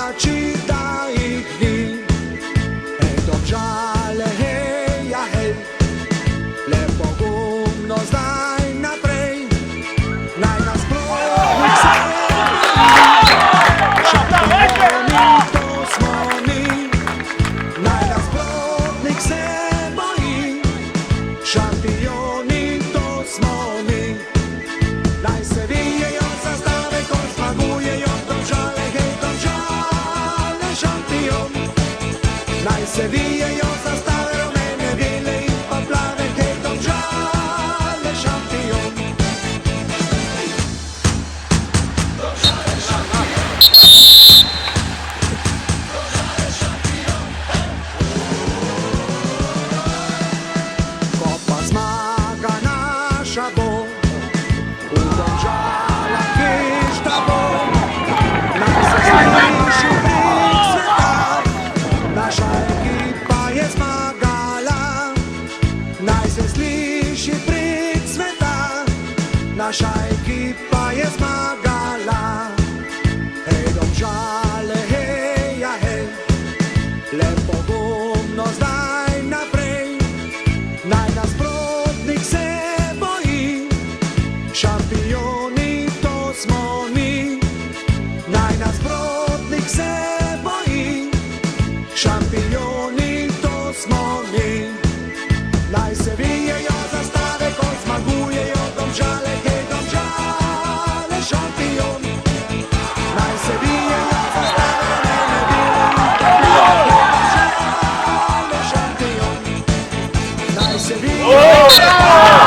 navijači, da ih ni. Hej, Domžale, hej, ja hej, le pogumno zdaj naprej, naj nas proti se šampioni, to smo mi, naj nas protnik se boji, šampioni, to smo mi, naj se vijejo zastave, ko zmagujejo Domžale, hej, Domžale, šampion, naj se vijejo zastave, rumene, bele in pa plave, hej, Domžale, šampion. Ko pa zmaga naša bo, v Domžalah hišta bo, naj se sliši prik sveta, naša ekipa je zmagala. Naj se sliši prik sveta, naša ekipa je zmagala. Hej, Domžale, hej, ja hej, le pogumno zdaj naprej, naj nasprotnik se boji, šampioni, to smo mi, naj nasprotnik se boji, šampioni, to smo mi, naj se vijejo zastave, ko zmagujejo Domžale, hej, Domžale, šampion, naj se vijejo zastave, rumene, bele in pa plave, Domžale, šampion, naj se vijejo zastave.